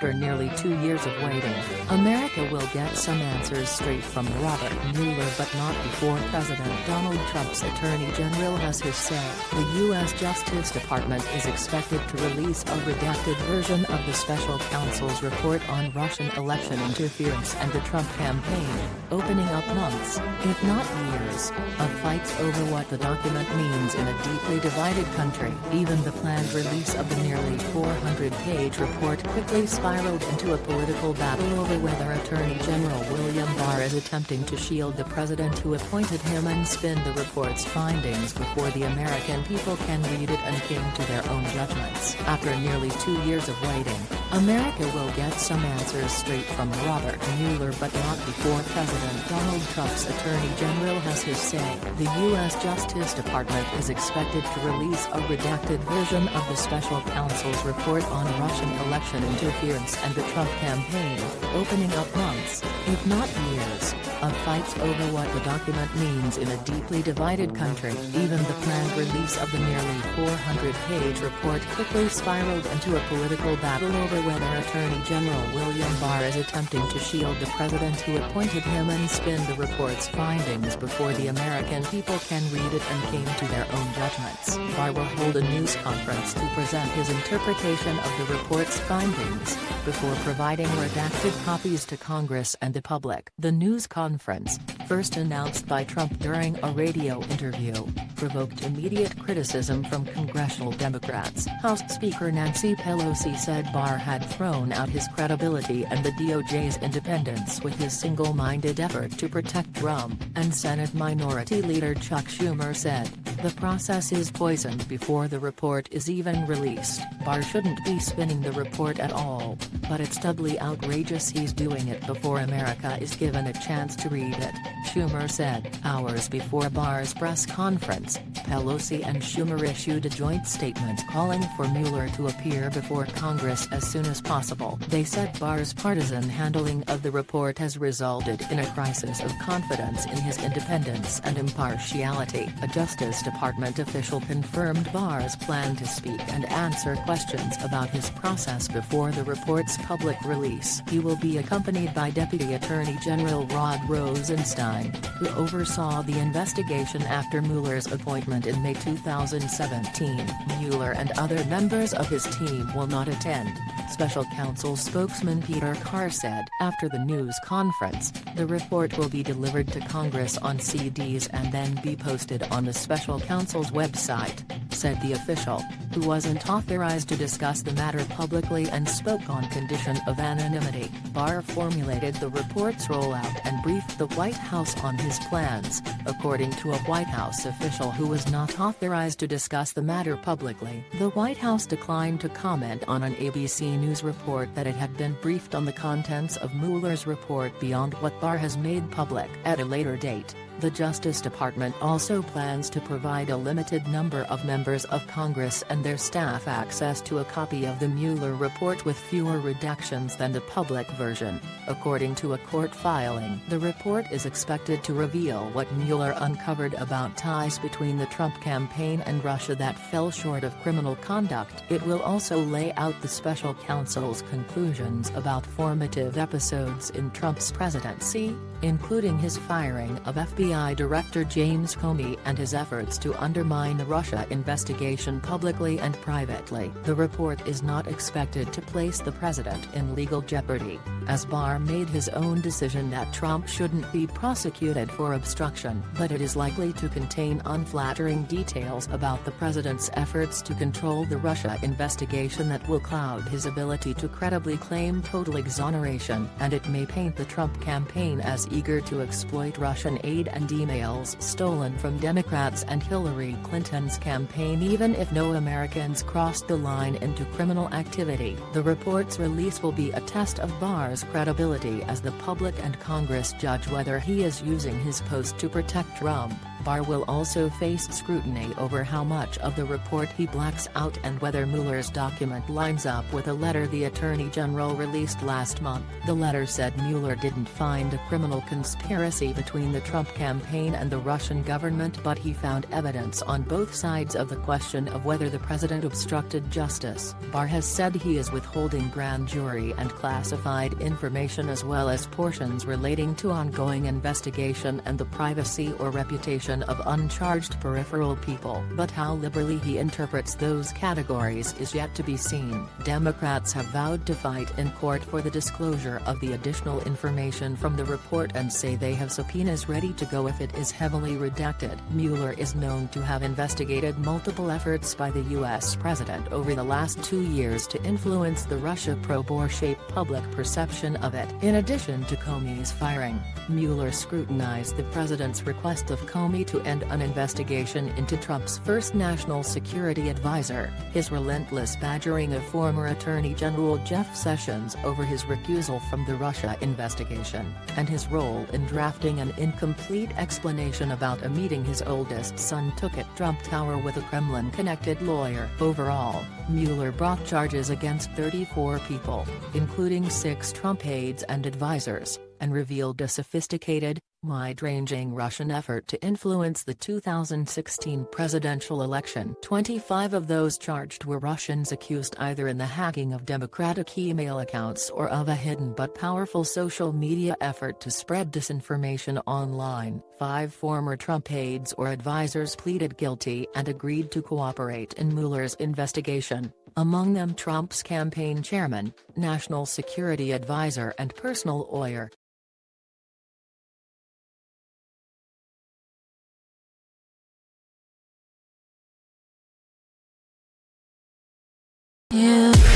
After nearly 2 years of waiting, America will get some answers straight from Robert Mueller, but not before President Donald Trump's Attorney General has his say. The U.S. Justice Department is expected to release a redacted version of the special counsel's report on Russian election interference and the Trump campaign, opening up months, if not years, of fights over what the document means in a deeply divided country. Even the planned release of the nearly 400-page report quickly spiraled into a political battle over whether Attorney General William Barr is attempting to shield the president who appointed him and spin the report's findings before the American people can read it and came to their own judgments. After nearly 2 years of waiting, America will get some answers straight from Robert Mueller, but not before President Donald Trump's Attorney General has his say. The U.S. Justice Department is expected to release a redacted version of the special counsel's report on Russian election interference and the Trump campaign, opening up months, if not years, of fights over what the document means in a deeply divided country. Even the planned release of the nearly 400-page report quickly spiraled into a political battle over whether Attorney General William Barr is attempting to shield the president who appointed him and spin the report's findings before the American people can read it and came to their own judgments. Barr will hold a news conference to present his interpretation of the report's findings, before providing redacted copies to Congress and the public. The news conference, first announced by Trump during a radio interview, provoked immediate criticism from congressional Democrats. House Speaker Nancy Pelosi said Barr had thrown out his credibility and the DOJ's independence with his single-minded effort to protect Trump, and Senate Minority Leader Chuck Schumer said, "The process is poisoned before the report is even released. Barr shouldn't be spinning the report at all, but it's doubly outrageous he's doing it before America is given a chance to read it," Schumer said. Hours before Barr's press conference, Pelosi and Schumer issued a joint statement calling for Mueller to appear before Congress as soon as possible. They said Barr's partisan handling of the report has resulted in a crisis of confidence in his independence and impartiality. A Justice Department official confirmed Barr's plan to speak and answer questions about his process before the report's public release. He will be accompanied by Deputy Attorney General Rod Rosenstein, who oversaw the investigation after Mueller's appointment in May 2017. Mueller and other members of his team will not attend, Special Counsel spokesman Peter Carr said. After the news conference, the report will be delivered to Congress on CDs and then be posted on the Special Counsel's website, said the official, who wasn't authorized to discuss the matter publicly and spoke on condition of anonymity. Barr formulated the report's rollout and briefed the White House on his plans, according to a White House official who was not authorized to discuss the matter publicly. The White House declined to comment on an ABC News report that it had been briefed on the contents of Mueller's report beyond what Barr has made public. At a later date, the Justice Department also plans to provide a limited number of members of Congress and their staff access to a copy of the Mueller report with fewer redactions than the public version, according to a court filing. The report is expected to reveal what Mueller uncovered about ties between the Trump campaign and Russia that fell short of criminal conduct. It will also lay out the special counsel's conclusions about formative episodes in Trump's presidency, including his firing of FBI Director James Comey and his efforts to undermine the Russia investigation publicly and privately. The report is not expected to place the president in legal jeopardy, as Barr made his own decision that Trump shouldn't be prosecuted for obstruction, but it is likely to contain unflattering details about the president's efforts to control the Russia investigation that will cloud his ability to credibly claim total exoneration, and it may paint the Trump campaign as eager to exploit Russian aid and emails stolen from Democrats and Hillary Clinton's campaign even if no Americans crossed the line into criminal activity. The report's release will be a test of Barr's credibility as the public and Congress judge whether he is using his post to protect Trump. Barr will also face scrutiny over how much of the report he blacks out and whether Mueller's document lines up with a letter the Attorney General released last month. The letter said Mueller didn't find a criminal conspiracy between the Trump campaign and the Russian government, but he found evidence on both sides of the question of whether the president obstructed justice. Barr has said he is withholding grand jury and classified information as well as portions relating to ongoing investigation and the privacy or reputation of uncharged peripheral people. But how liberally he interprets those categories is yet to be seen. Democrats have vowed to fight in court for the disclosure of the additional information from the report and say they have subpoenas ready to go if it is heavily redacted. Mueller is known to have investigated multiple efforts by the U.S. president over the last 2 years to influence the Russia probe or shape public perception of it. In addition to Comey's firing, Mueller scrutinized the president's request of Comey to end an investigation into Trump's first national security advisor, his relentless badgering of former Attorney General Jeff Sessions over his recusal from the Russia investigation, and his role in drafting an incomplete explanation about a meeting his oldest son took at Trump Tower with a Kremlin-connected lawyer. Overall, Mueller brought charges against 34 people, including 6 Trump aides and advisors, and revealed a sophisticated, wide-ranging Russian effort to influence the 2016 presidential election. 25 of those charged were Russians accused either in the hacking of Democratic email accounts or of a hidden but powerful social media effort to spread disinformation online. 5 former Trump aides or advisors pleaded guilty and agreed to cooperate in Mueller's investigation, among them Trump's campaign chairman, national security advisor and personal lawyer. Yeah.